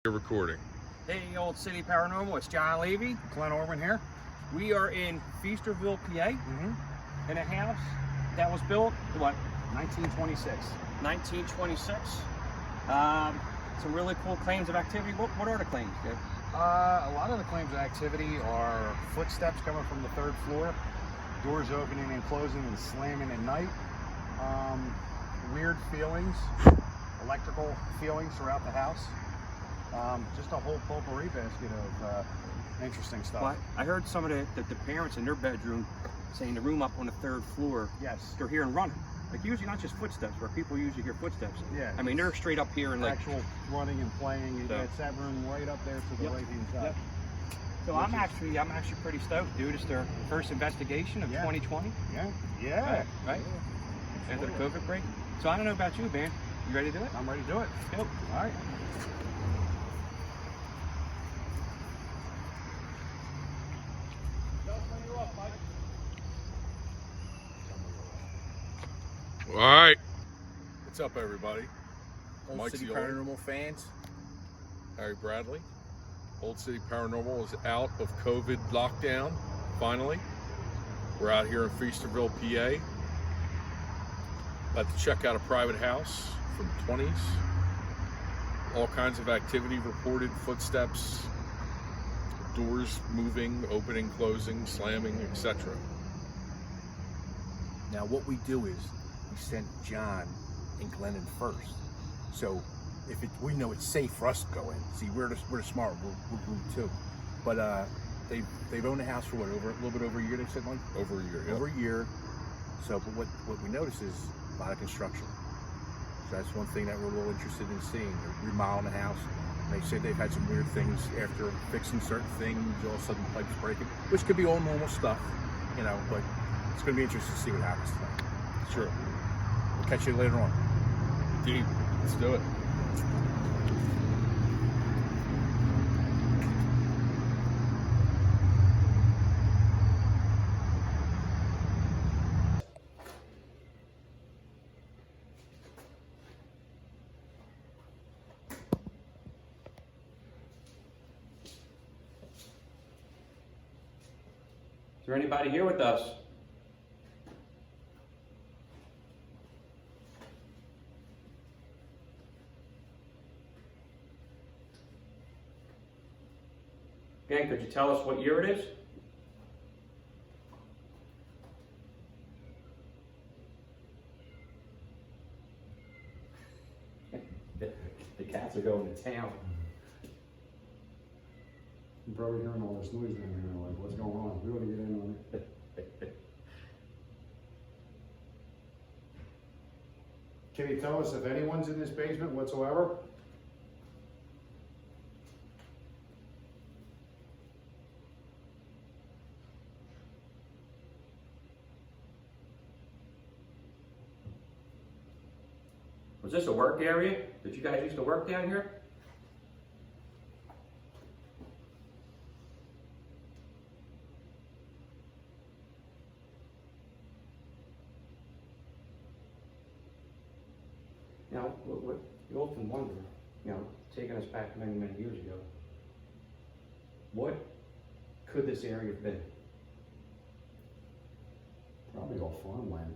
You're recording. Hey, Old City Paranormal, it's John Levy. Orwan here. We are in Feasterville, PA, in a house that was built, what? 1926. 1926. Some really cool claims of activity. What are the claims, dude? A lot of the claims of activity are footsteps coming from the third floor, doors opening and closing and slamming at night, weird feelings, electrical feelings throughout the house. Just a whole potpourri basket of interesting stuff. Well, I heard some of the parents in their bedroom saying the room up on the third floor, Yes. they're hearing running. Like usually not just footsteps, where people usually hear footsteps. Yeah. I mean, they're straight up here and like... Actual running and playing. So. It's that room right up there to the right-hand side. Yep. So I'm actually pretty stoked, dude. It's their first investigation of 2020. Yeah. Right? After the COVID break. So I don't know about you, man. You ready to do it? I'm ready to do it. Go. All right. All right. What's up, everybody? Old City Zeoli Paranormal fans. Harry Bradley. Old City Paranormal is out of COVID lockdown, finally. We're out here in Feasterville, PA. About to check out a private house from the 20s. All kinds of activity reported, footsteps, doors moving, opening, closing, slamming, etc. Now what we do is we sent John and Glennon first. So if we know it's safe for us to go in. See, we're the smart, we're group too. But they've owned the house for what, a little bit over a year, they said, Mike? Over a year, yeah. Over a year. So, but what we notice is a lot of construction. So that's one thing that we're a little interested in seeing. They're remodeling the house. They said they've had some weird things after fixing certain things, all of a sudden pipes breaking, which could be all normal stuff, you know, but it's going to be interesting to see what happens tonight. Sure. We'll catch you later on. Deep. Let's do it. Is there anybody here with us? Gang, could you tell us what year it is? The cats are going to town. You're probably hearing all this noise down here, like, what's going on? We want to get in on it. Can you tell us if anyone's in this basement whatsoever? Was this a work area? Did you guys used to work down here? Now, you often wonder, you know, taking us back many, many years ago, what could this area have been? Probably all farmland.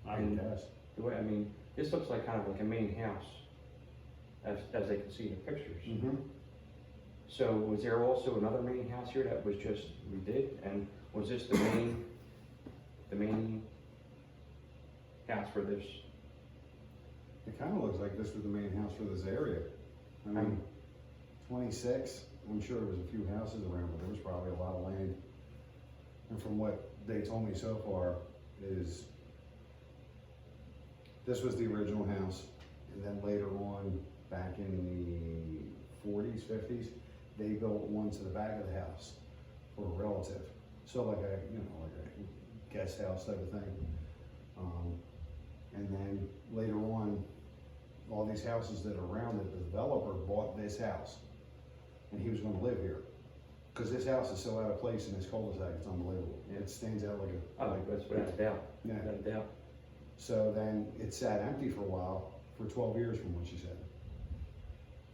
I And- would guess. The way, I mean, this looks like kind of like a main house, as they can see in the pictures. Mm-hmm. So was there also another main house here that was just redid? And was this the main house for this? It kind of looks like this was the main house for this area. I mean, 26, I'm sure there was a few houses around, but there was probably a lot of land. And from what they told me so far is this was the original house, and then later on, back in the 40s, 50s, they built one to the back of the house for a relative. So like a guest house type of thing. And then later on, all these houses that are around it, the developer bought this house, and he was gonna live here. Because this house is so out of place in this cul-de-sac, it's unbelievable. It stands out like a... Oh, that's without a doubt. Yeah. Without a doubt. So then it sat empty for a while, for 12 years from what she said.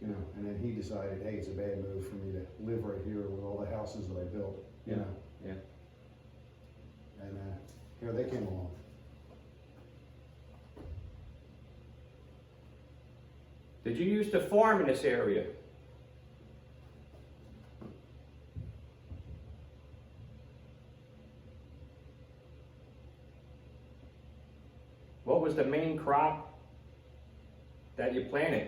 you know, and then he decided, hey, it's a bad move for me to live right here with all the houses that I built, you know. Yeah. And here they came along. Did you used to farm in this area? What was the main crop that you planted?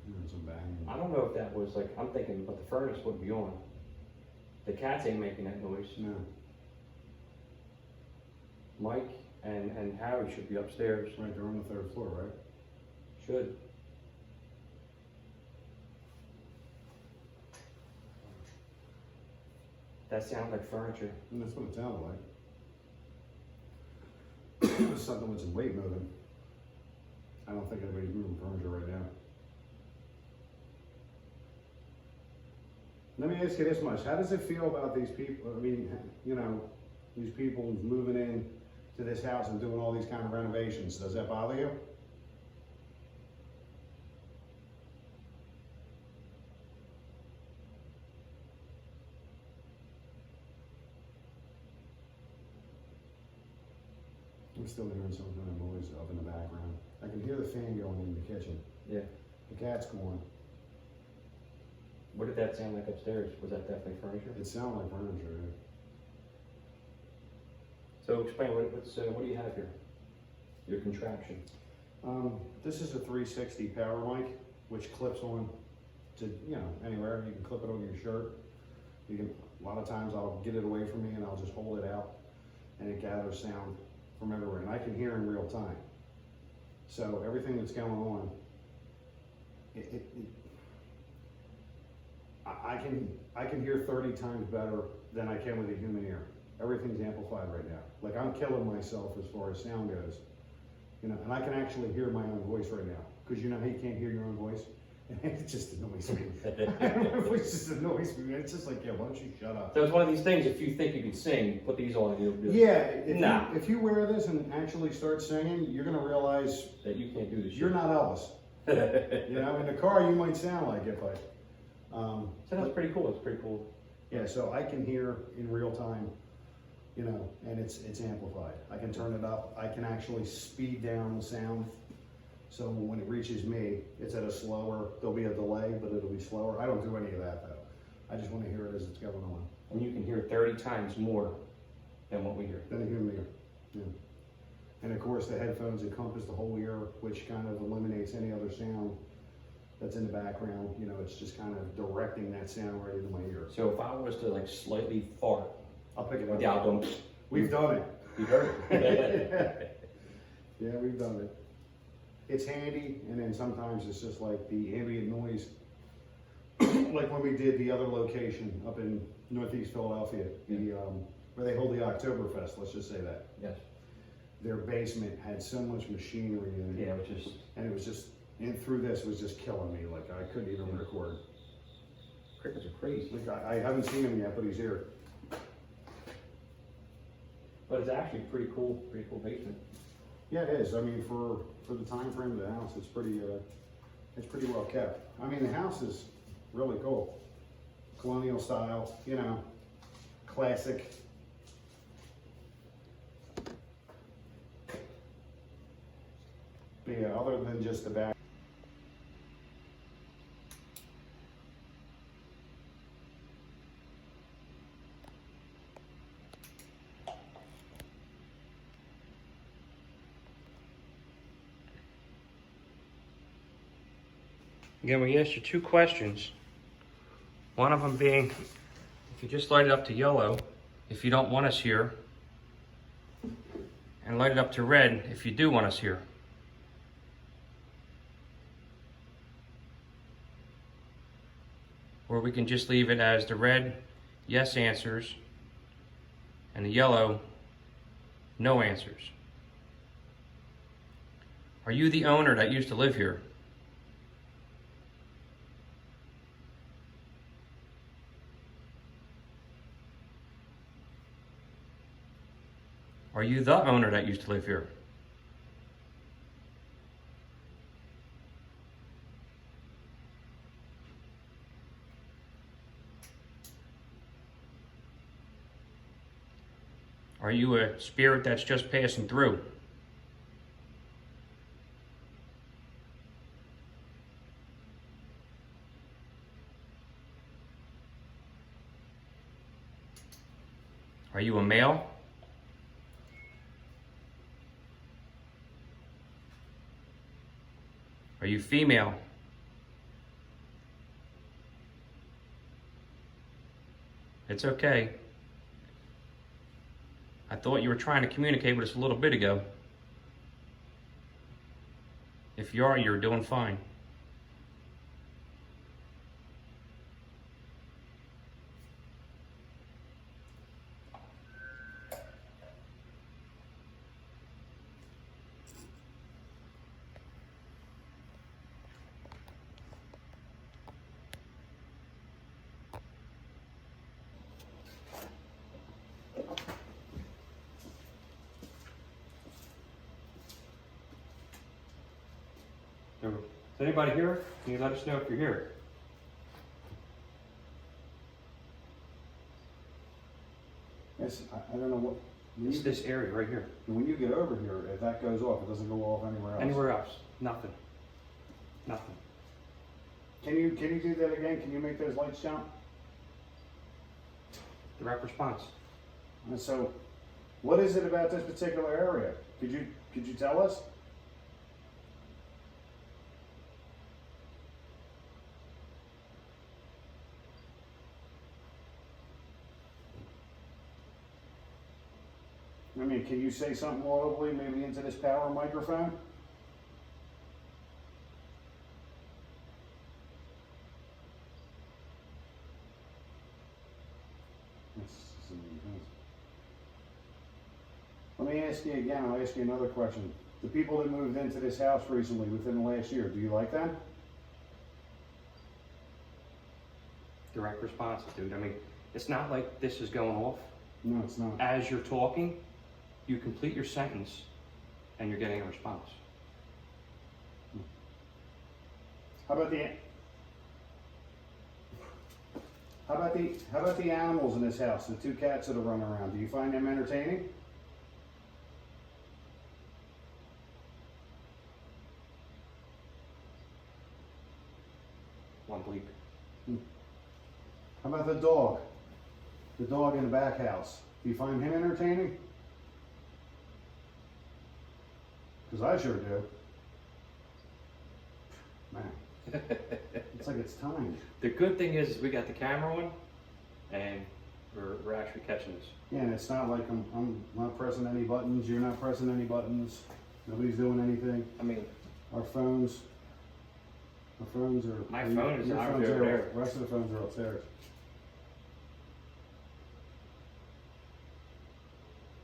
Hearing some banging. I don't know if that was like, I'm thinking, but the furnace would be on. The cats ain't making that noise. No. Mike and Harry should be upstairs. Right, they're on the 3rd floor, right? Should. That sounds like furniture. And that's what it sounded like. It was something with some weight moving. I don't think anybody's moving furniture right now. Let me ask you this much. How does it feel about these people? I mean, you know, these people moving in to this house and doing all these kind of renovations. Does that bother you? I'm still hearing some kind of noise up in the background. I can hear the fan going in the kitchen. Yeah. The cat's going. What did that sound like upstairs? Was that definitely furniture? It sounded like furniture. Yeah. So explain, what do you have here? Your contraption. This is a 360 power mic, which clips on to, you know, anywhere. You can clip it on your shirt. You can, a lot of times I'll get it away from me and I'll just hold it out and it gathers sound from everywhere. And I can hear in real time. So everything that's going on, I can hear 30 times better than I can with a human ear. Everything's amplified right now. Like I'm killing myself as far as sound goes. You know, and I can actually hear my own voice right now. Because you know how you can't hear your own voice? And it just annoys me. My voice just annoys me. It's just like, yeah, why don't you shut up? So it's one of these things, if you think you can sing, put these on and you'll do it. Yeah, Nah. if you wear this and actually start singing, you're gonna realize That you can't do this you're shit. not Elvis. You know, in the car you might sound like it, but So that's pretty cool, it's pretty cool. yeah, so I can hear in real time, you know, and it's amplified. I can turn it up. I can actually speed down the sound. So when it reaches me, it's at a slower, there'll be a delay, but it'll be slower. I don't do any of that though. I just want to hear it as it's going on. And you can hear 30 times more than what we hear. Then a human ear. Yeah. And of course the headphones encompass the whole ear, which kind of eliminates any other sound that's in the background. You know, it's just kind of directing that sound right into my ear. So if I was to like slightly fart, I'll pick it up. yeah, don't. We've done it. You heard it. Yeah, we've done it. It's handy, and then sometimes it's just like the ambient noise. Like when we did the other location up in Northeast Philadelphia, where they hold the Oktoberfest, let's just say that. Yes. Their basement had so much machinery in it. Yeah, which is. And it was just, and through this was just killing me. Like I couldn't even record. Crickets are crazy. Like I haven't seen him yet, but he's here. But it's actually pretty cool basement. Yeah, it is. I mean, for the time frame of the house, it's pretty well kept. I mean, the house is really cool. Colonial style, you know, classic. But yeah, other than just the back. Again, we asked you 2 questions. One of them being, if you just light it up to yellow, if you don't want us here, and light it up to red if you do want us here. Or we can just leave it as the red, yes answers, and the yellow, no answers. Are you the owner that used to live here? Are you the owner that used to live here? Are you a spirit that's just passing through? Are you a male? Are you female? It's okay. I thought you were trying to communicate with us a little bit ago. If you are, you're doing fine. Is anybody here? Can you let us know if you're here? Yes, I don't know what. It's this area right here. When you get over here, if that goes off, it doesn't go off anywhere else. Anywhere else? Nothing. Nothing. Can you do that again? Can you make those lights jump? Direct response. And so, what is it about this particular area? Could you tell us? I mean, can you say something audibly, maybe into this power microphone? Let me ask you again, I'll ask you another question. The people that moved into this house recently, within the last year, do you like them? Direct response, dude. I mean, it's not like this is going off. No, it's not. As you're talking, you complete your sentence and you're getting a response. How about the animals in this house, the two cats that are running around? Do you find them entertaining? One bleep. How about the dog? The dog in the back house. Do you find him entertaining? Because I sure do. Man, it's like it's time. The good thing is we got the camera on and we're actually catching this. Yeah, and it's not like I'm not pressing any buttons, you're not pressing any buttons, nobody's doing anything. I mean, Our phones are... My phone is your out phones over are- there. The rest of the phones are upstairs.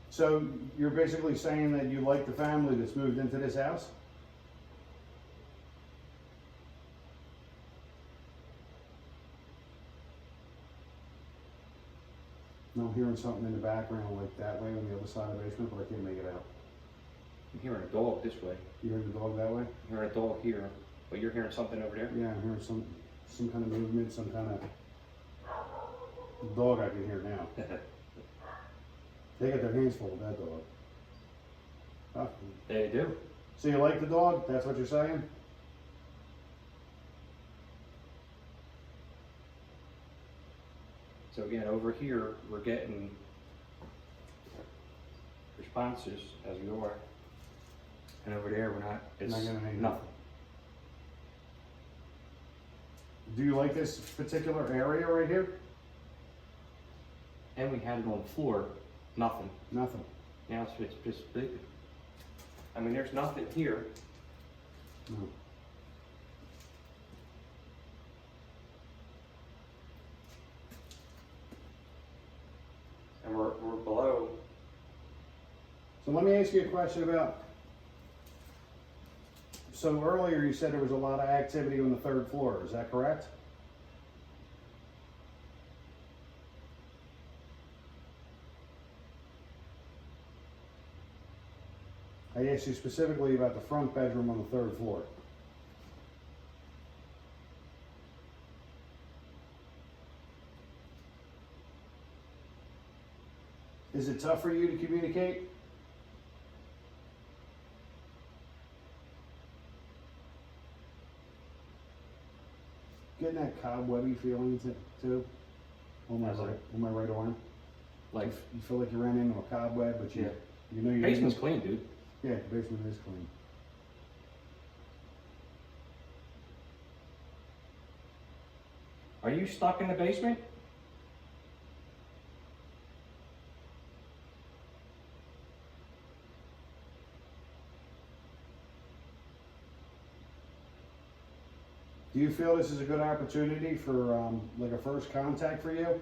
So you're basically saying that you like the family that's moved into this house? No, I'm hearing something in the background like that way on the other side of the basement, but I can't make it out. I'm hearing a dog this way. You heard the dog that way? I'm hearing a dog here, but you're hearing something over there? Yeah, I'm hearing some kind of movement, some kind of dog I can hear now. They got their hands full with that dog. Huh. They do. So you like the dog? That's what you're saying? So again, over here, we're getting responses as we are. And over there, we're not, it's Not getting anything. nothing. Do you like this particular area right here? And we had it on the floor, nothing. Nothing. Now it's just big. I mean, there's nothing here. No. And we're below. So let me ask you a question about, so earlier you said there was a lot of activity on the third floor, is that correct? I asked you specifically about the front bedroom on the 3rd floor. Is it tough for you to communicate? Getting that cobwebby feeling too? On my right arm? Like, You feel like you ran into a cobweb, but you know you're basement's clean, dude. Yeah, the basement is clean. Are you stuck in the basement? Do you feel this is a good opportunity for like a first contact for you?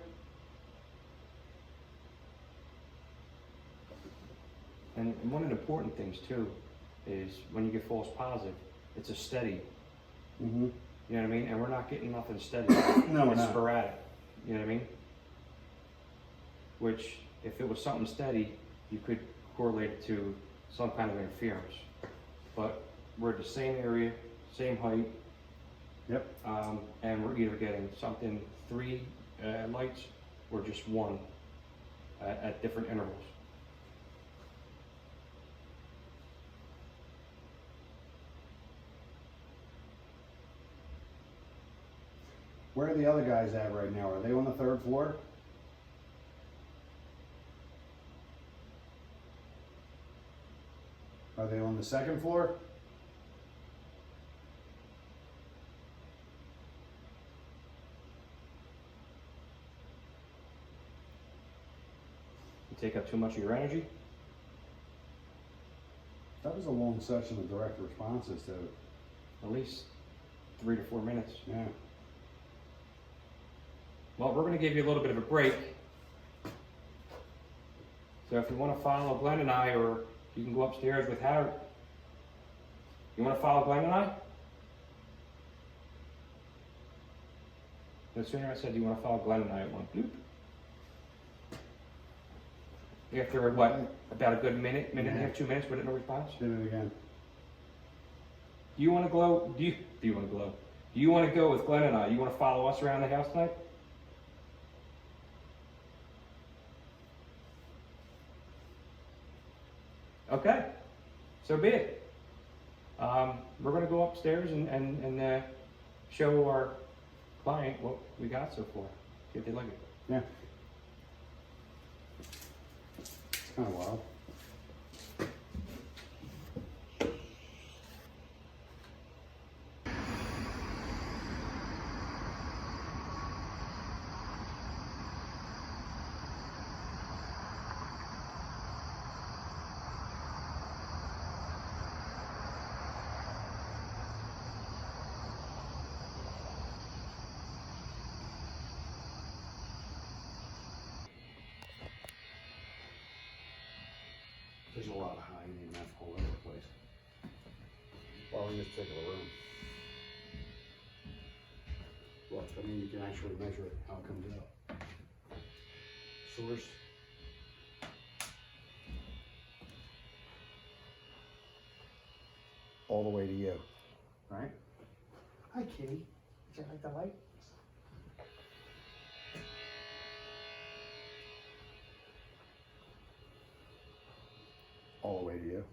And one of the important things too is when you get false positive, it's a steady. Mm-hmm. You know what I mean? And we're not getting nothing steady. No, we're it's not. sporadic. You know what I mean? Which, if it was something steady, you could correlate it to some kind of interference. But we're at the same area, same height. Yep. And we're either getting something 3 lights or just 1 at different intervals. Where are the other guys at right now? Are they on the 3rd floor? Are they on the 2nd floor? You take up too much of your energy? That was a long section of direct responses to it. At least 3 to 4 minutes. Yeah. Well, we're going to give you a little bit of a break. So if you want to follow Glenn and I, or you can go upstairs with Howard. You want to follow Glenn and I? No sooner I said, do you want to follow Glenn and I, it went bloop. After what, about a good minute and a half, 2 minutes, with no response? Did it again. Do you want to glow? Do you want to glow? Do you want to go with Glenn and I? You want to follow us around the house tonight? Okay, so be it. We're going to go upstairs and show our client what we got so far. See if they like it. Yeah. It's kind of wild. There's a lot of high EMF all over the place. Well, in this particular room. Look, I mean, you can actually measure it, how it comes out. Source. All the way to you, right? Hi, kitty. Did you like the light? All the way to you.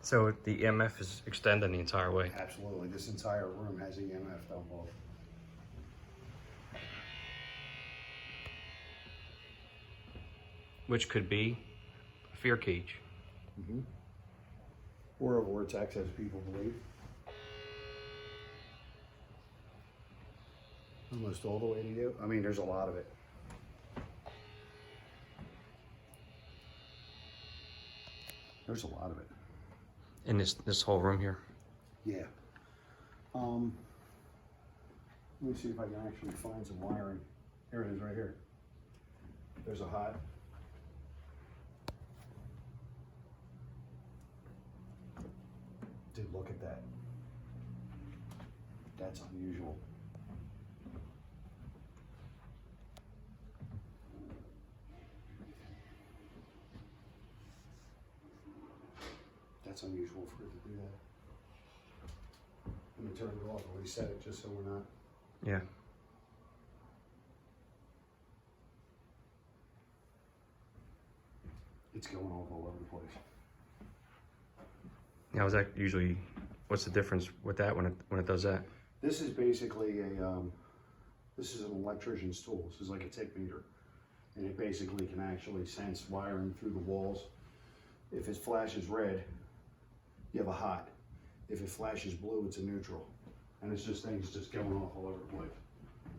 So the EMF is extending the entire way. Absolutely. This entire room has EMF down both. Which could be a fear cage. Mm-hmm. Or a vortex, as people believe. Almost all the way to you. I mean, there's a lot of it. There's a lot of it. In this whole room here? Yeah. Let me see if I can actually find some wiring. Here it is right here. There's a hot. Dude, look at that. That's unusual. That's unusual for it to do that. I'm gonna turn it off and reset it just so we're not. Yeah. It's going off all over the place. Now, is that usually, what's the difference with that when it does that? This is basically this is an electrician's tool. This is like a tick meter. And it basically can actually sense wiring through the walls. If it flashes red, you have a hot. If it flashes blue, it's a neutral. And it's just things just going off all over the place.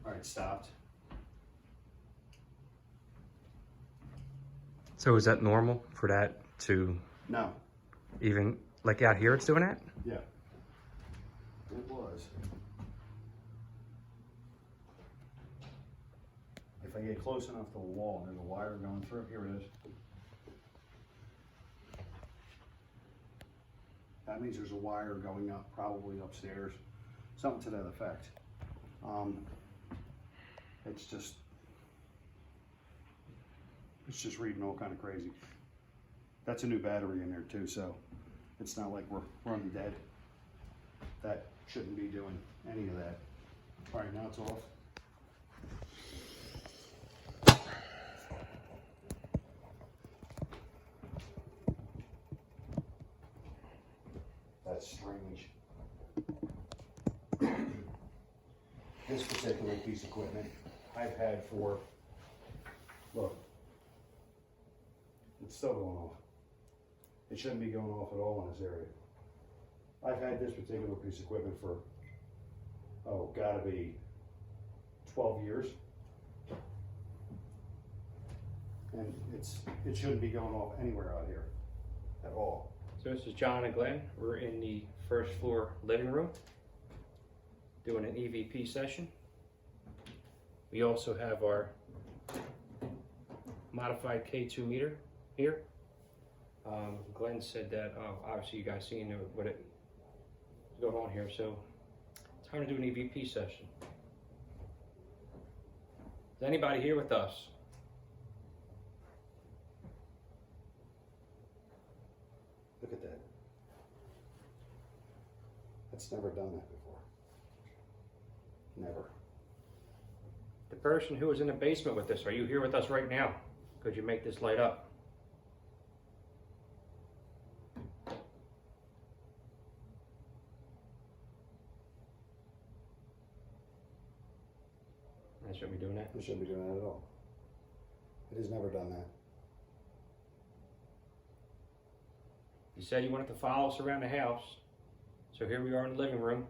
All right, stopped. So is that normal for that to No. even, like out here it's doing that? Yeah. It was. If I get close enough to the wall and there's a wire going through, here it is. That means there's a wire going up, probably upstairs, something to that effect. It's just reading all kind of crazy. That's a new battery in there too, so it's not like we're running dead. That shouldn't be doing any of that. All right, now it's off. That's strange. This particular piece of equipment I've had for, look, it's still going off. It shouldn't be going off at all in this area. I've had this particular piece of equipment for, oh, gotta be 12 years. And it shouldn't be going off anywhere out here at all. So this is John and Glenn. We're in the first floor living room doing an EVP session. We also have our modified K2 meter here. Glenn said that, obviously you guys seen what it is going on here, so it's time to do an EVP session. Is anybody here with us? Look at that. That's never done that before. Never. The person who was in the basement with us, are you here with us right now? Could you make this light up? I shouldn't be doing that. It shouldn't be doing that at all. It has never done that. You said you wanted to follow us around the house, so here we are in the living room.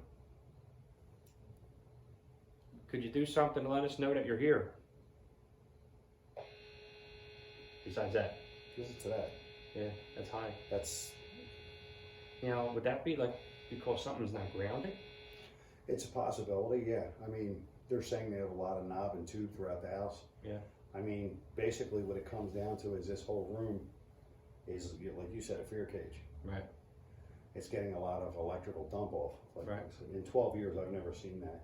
Could you do something to let us know that you're here? Besides that. Listen to that. Yeah, that's high. That's, You know, would that be like because something's not grounded? it's a possibility, yeah. I mean, they're saying they have a lot of knob and tube throughout the house. Yeah. I mean, basically what it comes down to is this whole room is, like you said, a fear cage. Right. It's getting a lot of electrical dump off. Like, Right. in 12 years, I've never seen that.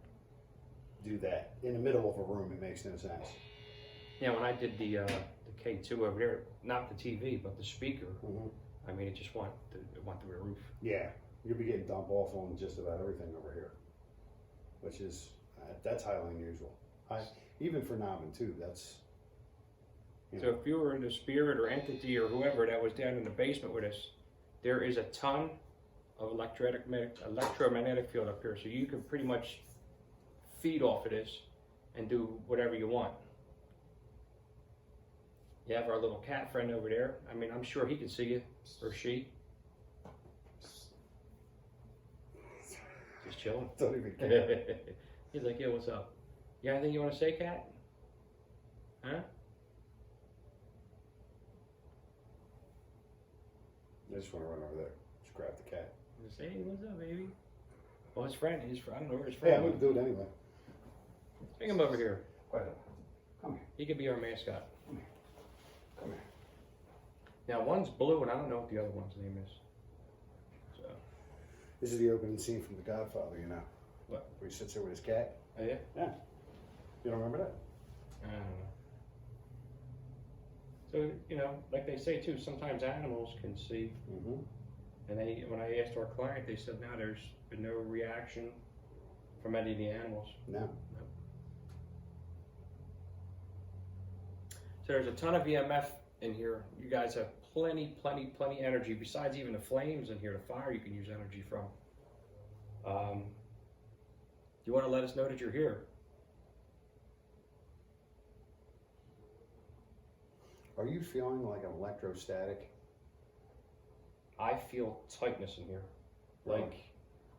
Do that. In the middle of a room, it makes no sense. Yeah, when I did the K2 over there, not the TV, but the speaker, Mm-hmm. I mean, it just went through the roof. Yeah, you'll be getting dump off on just about everything over here, which is, that's highly unusual. Even for knob and tube, that's, you So know. if you were the spirit or entity or whoever that was down in the basement with us, there is a ton of electromagnetic field up here, so you can pretty much feed off of this and do whatever you want. You have our little cat friend over there. I mean, I'm sure he can see you, or she. Just chilling. Don't even care. He's like, yo, what's up? You got anything you want to say, cat? Huh? I just want to run over there, just grab the cat. Just say, hey, what's up, baby? Well, his friend, I don't know where his Yeah, friend we is. can do it anyway. Bring him over here. Wait, come here, He could be our mascot. come here. Now, one's blue, and I don't know what the other one's name is. So, This is the opening scene from The Godfather, you know. what? Where he sits there with his cat. Oh, yeah? Yeah. You don't remember that? I don't know. So, you know, like they say too, sometimes animals can see, Mm-hmm. And when I asked our client, they said, no, there's been no reaction from any of the animals. No. So there's a ton of EMF in here. You guys have plenty energy. Besides even the flames in here, the fire you can use energy from. You want to let us know that you're here? Are you feeling like an electrostatic? I feel tightness in here. Like,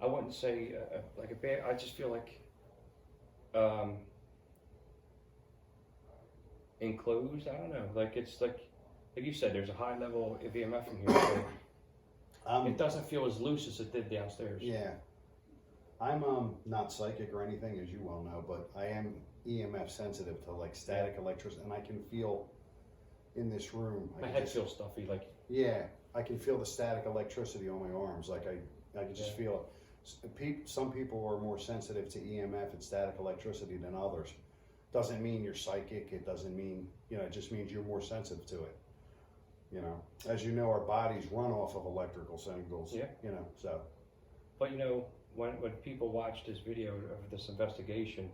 I wouldn't say like a bad, I just feel like enclosed. I don't know. Like, it's like you said, there's a high level of EMF in here. So it doesn't feel as loose as it did downstairs. Yeah. I'm not psychic or anything, as you well know, but I am EMF sensitive to like static electricity, and I can feel in this room. My head feels stuffy. Like, yeah, I can feel the static electricity on my arms. Like I can just feel it. Some people are more sensitive to EMF and static electricity than others. Doesn't mean you're psychic. It doesn't mean, it just means you're more sensitive to it. As you know, our bodies run off of electrical signals. Yeah. So. But when people watch this video of this investigation,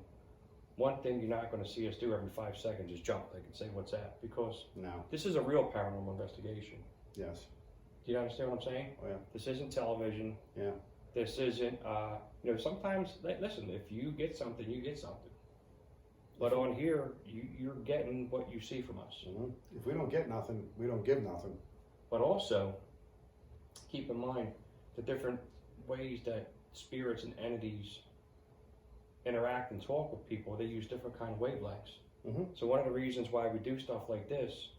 one thing you're not going to see us do every 5 seconds is jump and say what's that, because No. this is a real paranormal investigation. Yes. Do you understand what I'm saying? Oh, yeah. This isn't television. Yeah. This isn't, sometimes, listen, if you get something, you get something. But on here, you're getting what you see from us. Mm-hmm. If we don't get nothing, we don't give nothing. But also, keep in mind the different ways that spirits and entities interact and talk with people. They use different kind of wavelengths. Mm-hmm. So one of the reasons why we do stuff like this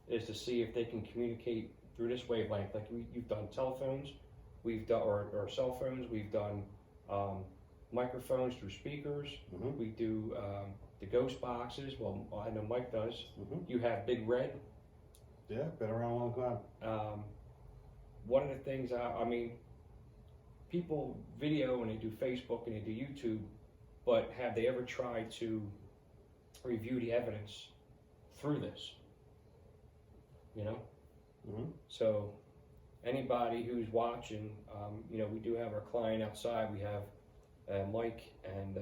is to see if they can communicate through this wavelength. Like you've done telephones, we've done or cell phones, we've done microphones through speakers. Mm-hmm. We do the ghost boxes. Well, I know Mike does. Mm-hmm. You have Big Red. Yeah, been around a long time. One of the things, people video and they do Facebook and they do YouTube, but have they ever tried to review the evidence through this? Mm-hmm. So anybody who's watching, we do have our client outside. We have Mike and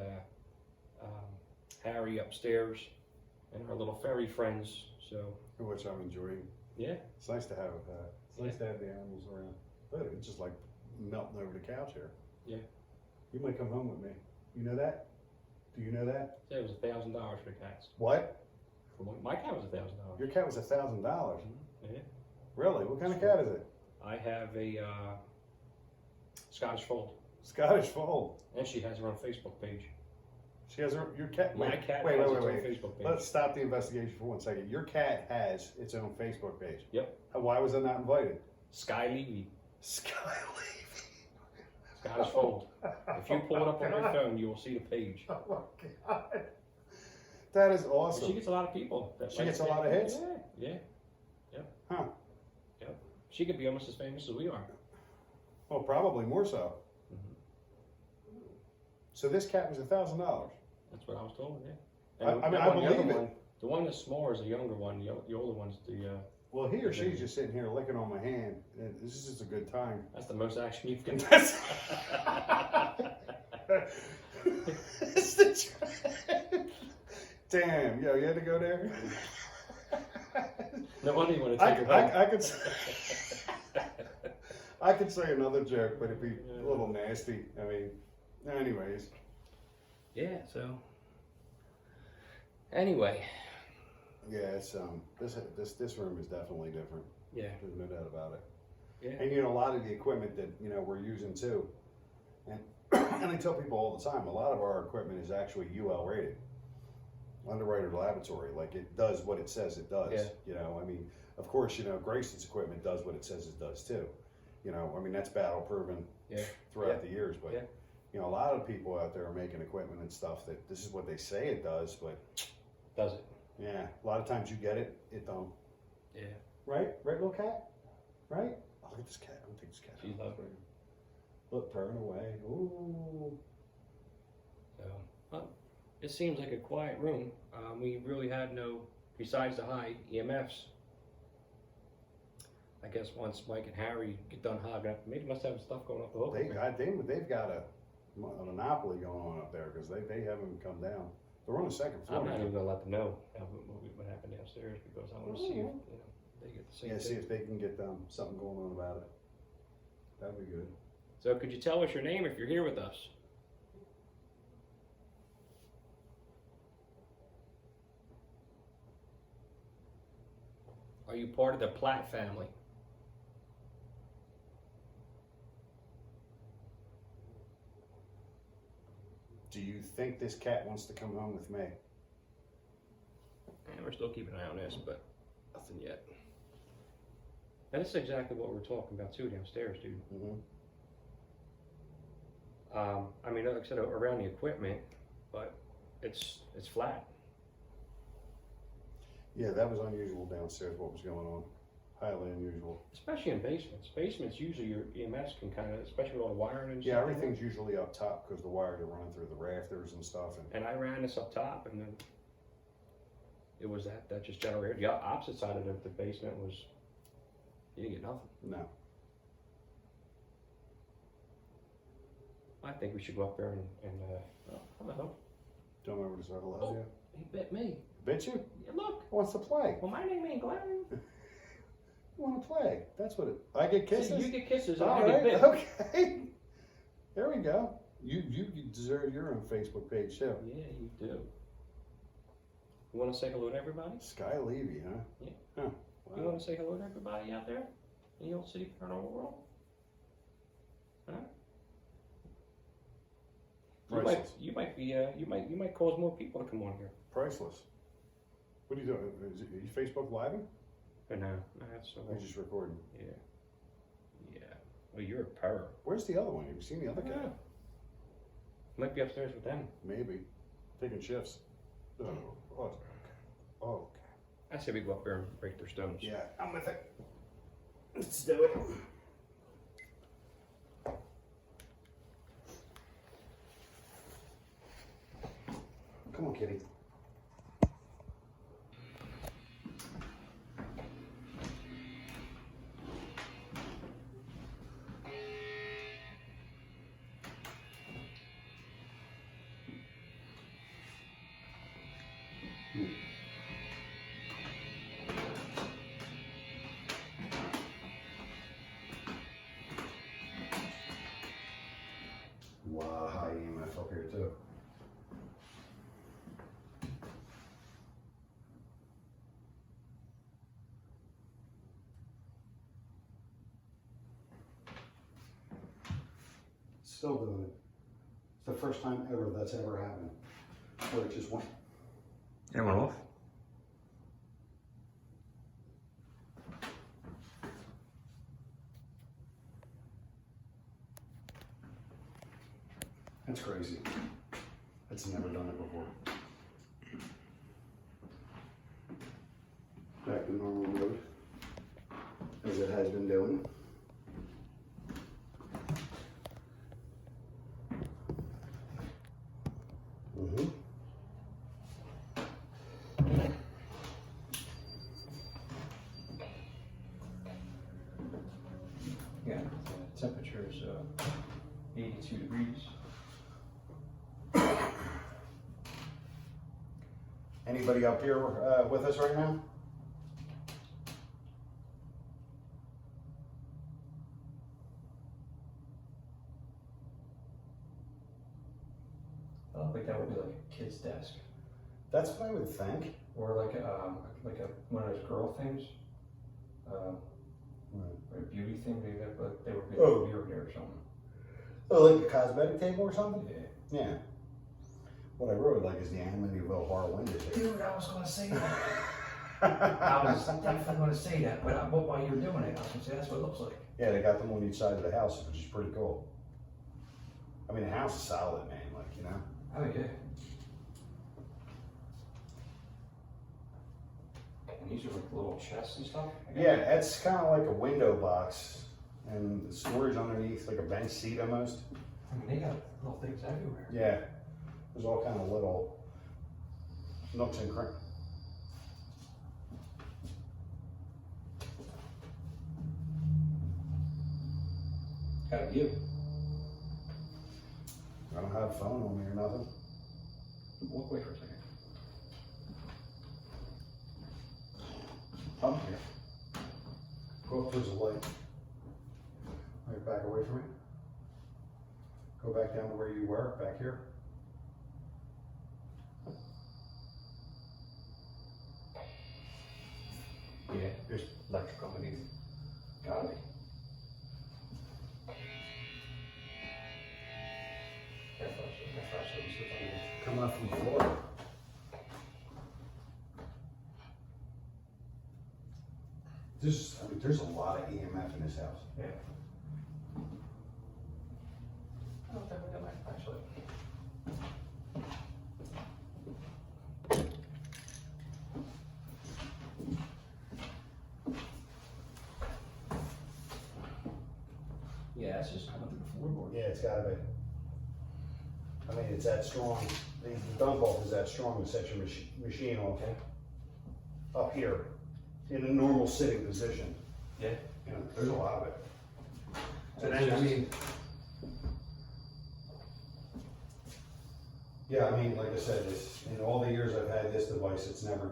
Harry upstairs and our little fairy friends. So, Which I'm enjoying. yeah. It's nice to have nice to have the animals around. Look, it's just like melting over the couch here. Yeah. You might come home with me. You know that? Do you know that? It was $1,000 for the cats. What? My cat was $1,000. Your cat was $1,000. Yeah. Really? What kind of cat is it? I have a Scottish Fold, Scottish Fold. and she has her own Facebook page. She has your cat. My cat wait, has wait, its wait, own wait. Facebook page. Let's stop the investigation for 1 second. Your cat has its own Facebook page. Yep. Why was it not invited? Sky Levy, Sky Scottish Fold. If you pull it up on your phone, you will see the page. Oh my God. That is awesome. She gets a lot of people. She gets a lot of hits? Yeah. Yep. Huh. Yep. She could be almost as famous as we are. Well, probably more so. Mm-hmm. So this cat was $1,000. That's what I was told, yeah. And I the other believe it. one, the one that's smaller is the younger one. The older one's the. Well, he or she's just sitting here licking on my hand. And this is just a good time. That's the most action you've got. Damn, yo, you had to go there? No wonder you want to take her home. I could say another joke, but it'd be a little nasty. I mean, anyways. Yeah, so. Anyway. Yeah, it's this room is definitely different. Yeah. There's no doubt about it. Yeah. And a lot of the equipment that we're using too, and and I tell people all the time, a lot of our equipment is actually UL rated, underwriter laboratory. Like it does what it says it does. Yeah. I mean, of course, Grayson's equipment does what it says it does too. I mean that's battle proven throughout the years. But a lot of people out there are making equipment and stuff that this is what they say it does, but Does it? yeah, a lot of times you get it, it don't. Yeah. Right, little cat. Right. Oh, look at this cat. I'm gonna take this cat. She loves it. Look, purring away. Ooh. So, well, it seems like a quiet room. We really had no, besides the high EMFs, I guess once Mike and Harry get done hogging up, maybe must have stuff going up the whole They've got a monopoly going on up there because they haven't come down. They're on the second floor. I'm not even gonna let them know what happened downstairs because I want to see if they get the same Yeah, thing. see if they can get something going on about it. That'd be good. So could you tell us your name if you're here with us? Are you part of the Platt family? Do you think this cat wants to come home with me? And we're still keeping an eye on this, but nothing yet. And this is exactly what we're talking about too downstairs, dude. Mm-hmm. I mean, like I said, around the equipment, but it's flat. Yeah, that was unusual downstairs, what was going on. Highly unusual. Especially in basements. Basements, usually your EMS can kind of, especially with all the wiring and Yeah, stuff. everything's usually up top because the wires are running through the rafters and stuff. And I ran this up top, and then it was that just generated. The opposite side of the basement was, you didn't get nothing. No. I think we should go up there and oh, hello. Don't remember to say hello to you. He bit me. Bit you? Yeah, look. Wants to play. Well, my name ain't Glenn. Want to play? That's what it. I get kisses. See, you get kisses, and All I get right. bit. Okay. There we go. You deserve your own Facebook page too. Yeah, you do. You want to say hello to everybody? Sky Levy, huh? Yeah. Huh. You Wow. want to say hello to everybody out there in the old city paranormal world? Huh? Priceless. You might cause more people to come on here. Priceless. What are you doing? Are you Facebook living? But no, that's so. Or are you just recording? Yeah. Yeah. Well, you're a pervert. Where's the other one? Have you seen the other guy? Yeah. Might be upstairs with them. Maybe. Taking shifts. Oh, okay. Oh, I say we go up there and break their stones. okay. Yeah, I'm with it. Let's do it. Come on, kitty. Wow, high EMF up here too. Still doing it. It's the first time ever that's ever happened. Where it just went. It went off. That's crazy. It's never done it before. Back to normal mode, as it has been doing. Mm-hmm. Yeah, the temperature is 82 degrees. Anybody up here with us right now? I don't think that would be like a kid's desk, That's what I would think. or like one of those girl things, or a beauty thing. Maybe that, but they would be Oh. like a mirror or something. Oh, like a cosmetic table or something? Yeah. Yeah. What I really like is the Amityville horror windows here. Dude, I was gonna say that. I was definitely gonna say that, but while you were doing it, I was gonna say that's what it looks like. Yeah, they got them on each side of the house, which is pretty cool. I mean, the house is solid, man. Like, you know. Oh yeah. And these are like little chests and stuff. Yeah, it's kind of like a window box, and the storage underneath, like a bench seat almost. I mean, they got little things everywhere. Yeah, there's all kind of little nooks and crannies. How about you? I don't have a phone on me or nothing. Walk away for a second. Up here. Go up towards the light. Right, back away from me. Go back down to where you were, back here. Yeah, there's electric companies. Gotta be. Coming up from the floor. There's a lot of EMF in this house. Yeah. I don't think we got my flashlight. Yeah, it's just coming through the floorboard. Yeah, it's gotta be. I mean, it's that strong. The dump off is that strong to set your machine off. Okay. Up here, in a normal sitting position. Yeah. You know, there's a lot of it. So And it's then, I just- mean, yeah, I mean, like I said, it's, in all the years I've had this device, it's never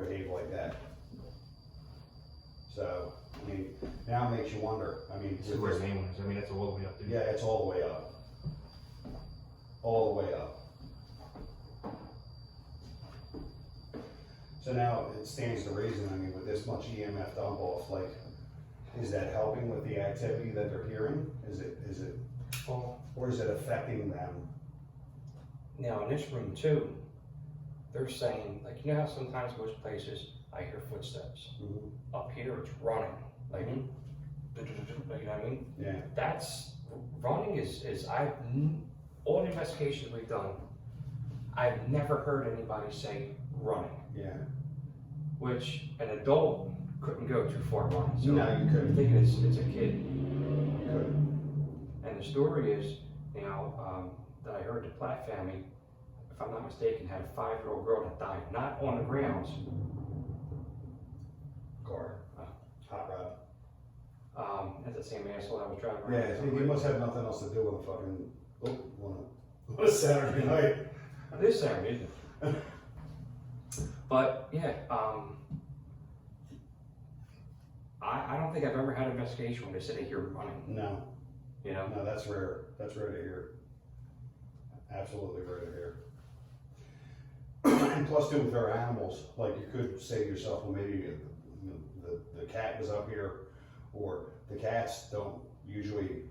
behaved like that. So, I mean, now it makes you wonder. I mean, This is where the main one is. I mean, that's all the way up there. yeah, it's all the way up. All the way up. So now it stands to reason, I mean, with this much EMF dump off, like, is that helping with the activity that they're hearing? Is it, Well, or is it affecting them? now in this room too, they're saying, like, you know how sometimes most places I hear footsteps. Up here, it's running, like, you know what I mean? Yeah, That's, running is all the investigations we've done, I've never heard anybody say running, yeah. which an adult couldn't go too far running. So No, you I'm couldn't. thinking it's a kid. You couldn't. And the story is, you know, that I heard the Platt family, if I'm not mistaken, had a 5-year-old girl that died, not on the grounds. Car, hot rod. That's the same asshole that was driving Yeah, around. he must have nothing else to do with a fucking, on a Saturday night. It is Saturday, isn't it? But yeah, I don't think I've ever had an investigation where they said they hear running. No, You know, no, that's rare. That's rare to hear. Absolutely rare to hear. And plus, too, with our animals, like you could say to yourself, well, maybe the cat was up here, or the cats don't usually,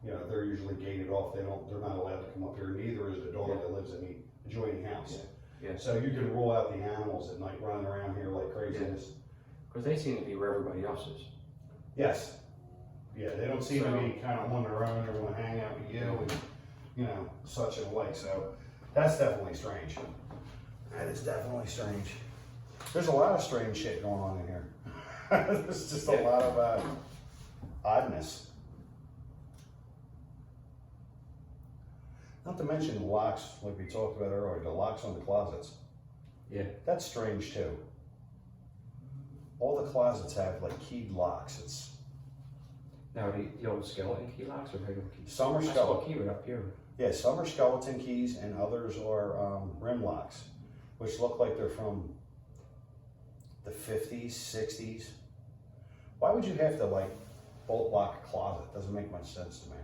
you know, they're usually gated off. They're not allowed to come up here. Neither is the dog that lives in the adjoining house. Yeah. Yeah. So you can rule out the animals at night running around here like craziness. because they seem to be where everybody else is. Yes. Yeah, they don't seem to be kind of on their own. They're going to hang out with you and, you know, such and like. So that's definitely strange. That is definitely strange. There's a lot of strange shit going on in here. There's just a lot of oddness. Not to mention the locks, like we talked about earlier, the locks on the closets. Yeah. That's strange too. All the closets have like keyed locks. It's Now, the old skeleton key locks or regular keys? some are I saw a skeleton. key right up here. Yeah, some are skeleton keys and others are rim locks, which look like they're from the 50s, 60s. Why would you have to like bolt lock a closet? Doesn't make much sense to me.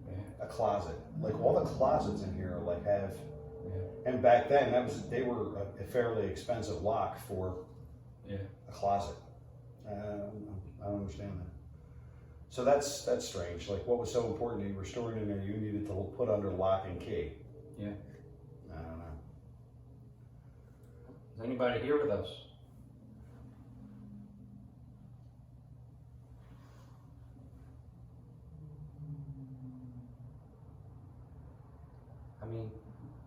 Yeah. A closet, like all the closets in here like have, Yeah. and back then they were a fairly expensive lock for Yeah. a closet. I don't understand that. So that's strange. Like, what was so important that you were storing in there, you needed to put under lock and key. Yeah. I don't know. Is anybody here with us? I mean,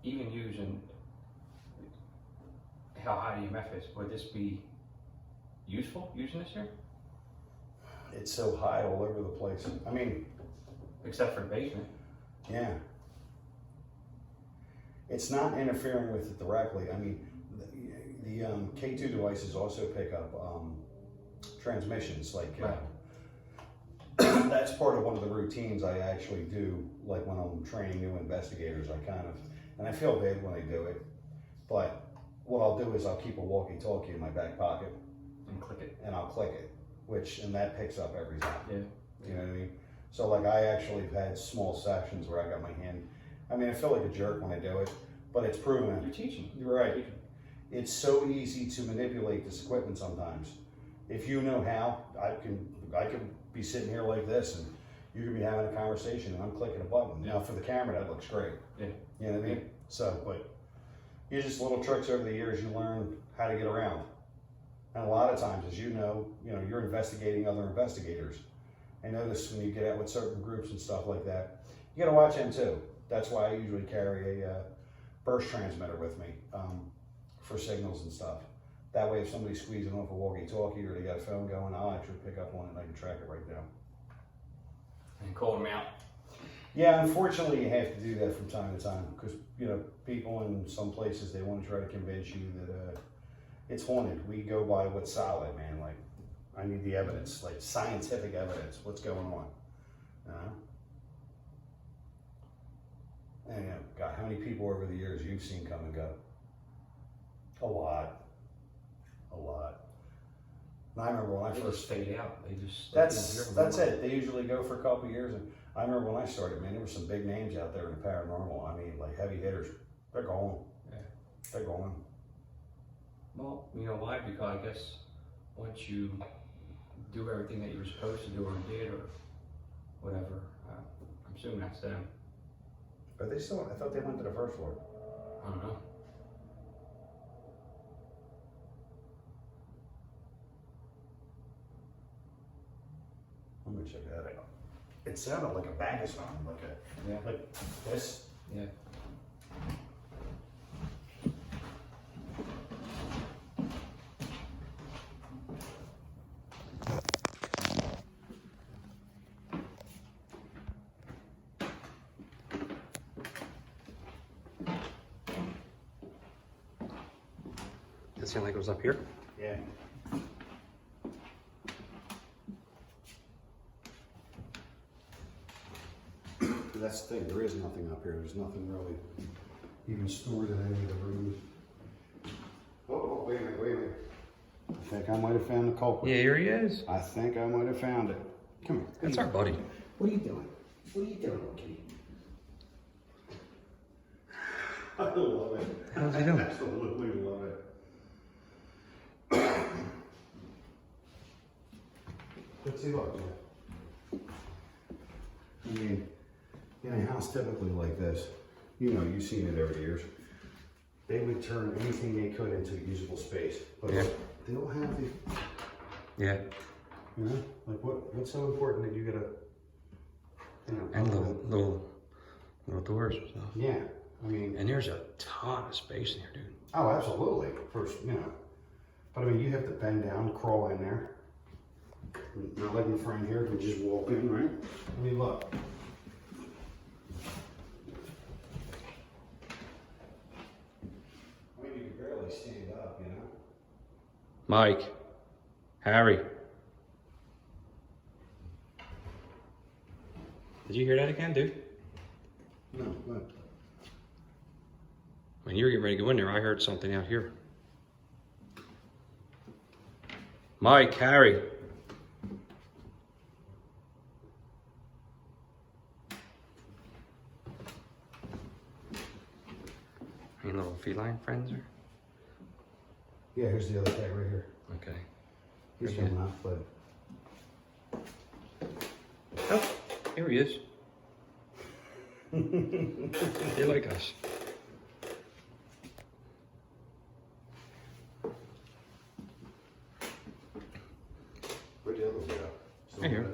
even using how high EMF is, would this be useful using this here? It's so high all over the place. I mean, Except for the basement. yeah. It's not interfering with it directly. I mean, the K2 devices also pick up transmissions, like Right. that's part of one of the routines I actually do, like when I'm training new investigators, and I feel bad when they do it, but what I'll do is I'll keep a walkie-talkie in my back pocket. And click it. And I'll click it, and that picks up everything. Yeah. You know what I mean? So like I actually have had small sessions where I got my hand, I mean, I feel like a jerk when I do it, but it's proven. You're teaching. You're right. It's so easy to manipulate this equipment sometimes. If you know how, I can be sitting here like this and you can be having a conversation and I'm clicking a button. Now for the camera, that looks great. Yeah. You know what I mean? So, but you just little tricks over the years, you learn how to get around. And a lot of times, as you know, you're investigating other investigators. I notice when you get out with certain groups and stuff like that, you gotta watch them too. That's why I usually carry a burst transmitter with me for signals and stuff. That way, if somebody's squeezing off a walkie-talkie or they got a phone going, I'll actually pick up on it and I can track it right down. And call them out. Yeah, unfortunately, you have to do that from time to time because people in some places they want to try to convince you that it's haunted. We go by what's solid, man. Like, I need the evidence, like scientific evidence. What's going on? And God, how many people over the years you've seen come and go? A lot. And I remember when I They first just fade out. They just that's it. They usually go for a couple years. And I remember when I started, man, there were some big names out there in the paranormal. I mean, like heavy hitters. They're gone. Yeah. They're gone. Well, you know why? Because I guess once you do everything that you were supposed to do or did or whatever, I'm assuming that's them. But they still, I thought they went to the first floor. I don't know. I'm gonna check that out. It sounded like a bag of something, like this. Yeah. Does it sound like it was up here? Yeah. That's the thing, there is nothing up here. There's nothing really even stored in any of the rooms. Oh, wait a minute. I think I might have found the culprit. Yeah, here he is. I think I might have found it. Come here. That's our buddy. What are you doing? What are you doing, kitty? I love it. How's he doing? I absolutely love it. Let's see, look. I mean, in a house typically like this, you've seen it over the years. They would turn anything they could into usable space. But Yeah. they don't have the, Yeah. like what's so important that you gotta, And little doors and stuff. yeah, I mean. And there's a ton of space in here, dude. Oh, absolutely. First, but I mean, you have to bend down, crawl in there. Not like my friend here can just walk in, right? I mean, look. I mean, you can barely stand up, Mike. Harry. Did you hear that again, dude? No, what? When you were getting ready to go in there, I heard something out here. Mike, Harry. Any little feline friends or? Yeah, here's the other cat right here. Okay. He's Very coming off, but. Oh, here he is. They like us. Where'd the other one go? Right here.